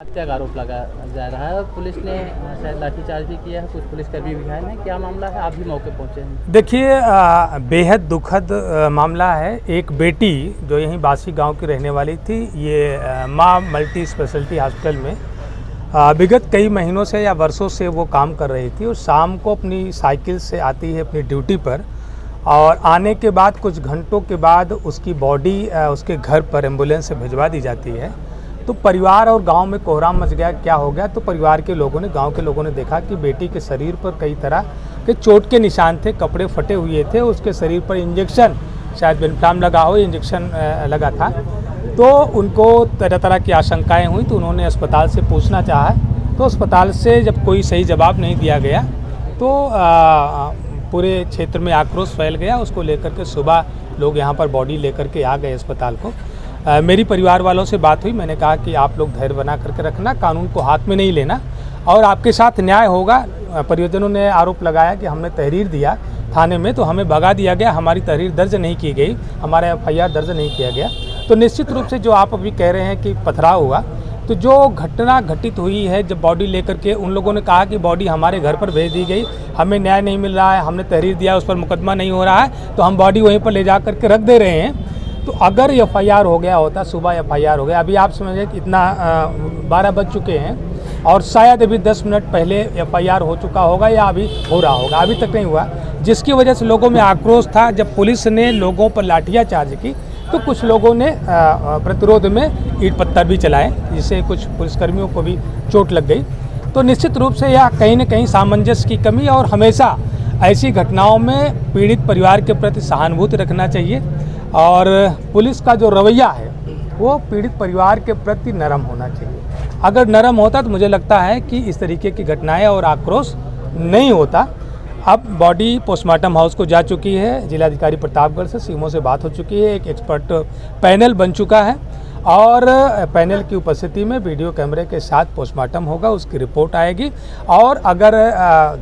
हत्या का आरोप लगाया जा रहा है और पुलिस ने शायद लाठीचार्ज भी किया है, कुछ पुलिसकर्मी भी घायल हैं। क्या मामला है? आप भी मौके पहुंचे हैं। देखिए, बेहद दुखद मामला है। एक बेटी जो यहीं बासी गांव की रहने वाली थी, ये माँ मल्टी स्पेशलिटी हॉस्पिटल में विगत कई महीनों से या वर्षों से वो काम कर रही थी और शाम को अपनी साइकिल से आती है अपनी ड्यूटी पर, और आने के बाद कुछ घंटों के बाद उसकी बॉडी उसके घर पर एम्बुलेंस से भिजवा दी जाती है। तो परिवार और गांव में कोहराम मच गया। क्या हो गया? तो परिवार के लोगों ने, गांव के लोगों ने देखा कि बेटी के शरीर पर कई तरह के चोट के निशान थे, कपड़े फटे हुए थे, उसके शरीर पर इंजेक्शन, शायद विनफ्लाम लगा हो, इंजेक्शन लगा था। तो उनको तरह तरह की आशंकाएं हुई, तो उन्होंने अस्पताल से पूछना चाहा। तो अस्पताल से जब कोई सही जवाब नहीं दिया गया तो पूरे क्षेत्र में आक्रोश फैल गया। उसको लेकर के सुबह लोग यहाँ पर बॉडी लेकर के आ गए अस्पताल को। मेरी परिवार वालों से बात हुई, मैंने कहा कि आप लोग धैर्य बना करके रखना, कानून को हाथ में नहीं लेना और आपके साथ न्याय होगा। परिजनों ने आरोप लगाया कि हमने तहरीर दिया थाने में तो हमें भगा दिया गया, हमारी तहरीर दर्ज नहीं की गई, हमारा FIR दर्ज नहीं किया गया। तो निश्चित रूप से जो आप अभी कह रहे हैं कि पथराव हुआ, तो जो घटना घटित हुई है, जब बॉडी लेकर के उन लोगों ने कहा कि बॉडी हमारे घर पर भेज दी गई, हमें न्याय नहीं मिल रहा है, हमने तहरीर दिया, उस पर मुकदमा नहीं हो रहा है, तो हम बॉडी वहीं पर ले जा करके रख दे रहे हैं। तो अगर FIR हो गया होता, सुबह FIR हो गया, अभी आप समझिए कि इतना 12 बज चुके हैं और शायद अभी 10 मिनट पहले FIR हो चुका होगा या अभी हो रहा होगा, अभी तक नहीं हुआ, जिसकी वजह से लोगों में आक्रोश था। जब पुलिस ने लोगों पर लाठियाँ चार्ज की तो कुछ लोगों ने प्रतिरोध में ईंट पत्थर भी चलाए, जिससे कुछ पुलिसकर्मियों को भी चोट लग गई। तो निश्चित रूप से यह कहीं न कहीं सामंजस्य की कमी, और हमेशा ऐसी घटनाओं में पीड़ित परिवार के प्रति सहानुभूति रखना चाहिए और पुलिस का जो रवैया है वो पीड़ित परिवार के प्रति नरम होना चाहिए। अगर नरम होता तो मुझे लगता है कि इस तरीके की घटनाएं और आक्रोश नहीं होता। अब बॉडी पोस्टमार्टम हाउस को जा चुकी है, जिलाधिकारी प्रतापगढ़ से सीएमओ से बात हो चुकी है, एक एक्सपर्ट पैनल बन चुका है और पैनल की उपस्थिति में वीडियो कैमरे के साथ पोस्टमार्टम होगा, उसकी रिपोर्ट आएगी और अगर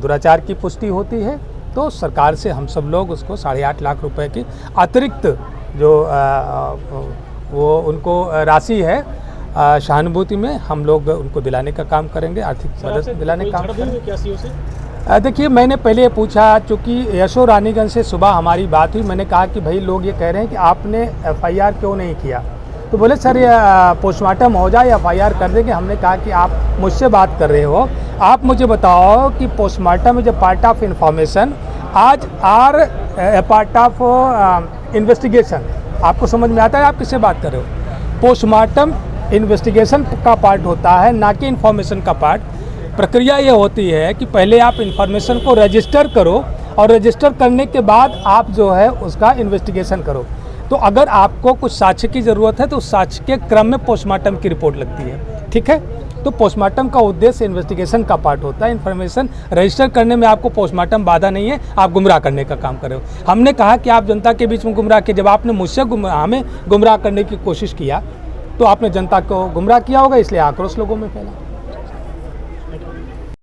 दुराचार की पुष्टि होती है तो सरकार से हम सब लोग उसको 8.5 लाख रुपए की अतिरिक्त जो वो उनको राशि है सहानुभूति में, हम लोग उनको दिलाने का काम करेंगे, आर्थिक मदद दिलाने का काम करेंगे। देखिए, मैंने पहले पूछा, चूँकि यशो रानीगंज से सुबह हमारी बात हुई, मैंने कहा कि भाई लोग ये कह रहे हैं कि आपने FIR क्यों नहीं किया, तो बोले सर ये पोस्टमार्टम हो जाए FIR कर देंगे। हमने कहा कि आप मुझसे बात कर रहे हो, आप मुझे बताओ कि postmortem is a part of information, आज आर पार्ट ऑफ इन्वेस्टिगेशन। आपको समझ में आता है आप किससे बात कर रहे हो? पोस्टमार्टम इन्वेस्टिगेशन का पार्ट होता है, ना कि इन्फॉर्मेशन का पार्ट। प्रक्रिया ये होती है कि पहले आप इन्फॉर्मेशन को रजिस्टर करो और रजिस्टर करने के बाद आप जो है उसका इन्वेस्टिगेशन करो। तो अगर आपको कुछ साक्ष्य की ज़रूरत है तो उस साक्ष्य के क्रम में पोस्टमार्टम की रिपोर्ट लगती है, ठीक है? तो पोस्टमार्टम का उद्देश्य इन्वेस्टिगेशन का पार्ट होता है। इन्फॉर्मेशन रजिस्टर करने में आपको पोस्टमार्टम बाधा नहीं है, आप गुमराह करने का काम कर रहे हो। हमने कहा कि आप जनता के बीच में गुमराह किए, जब आपने मुझसे हमें गुमराह करने की कोशिश किया तो आपने जनता को गुमराह किया होगा, इसलिए आक्रोश लोगों में फैला।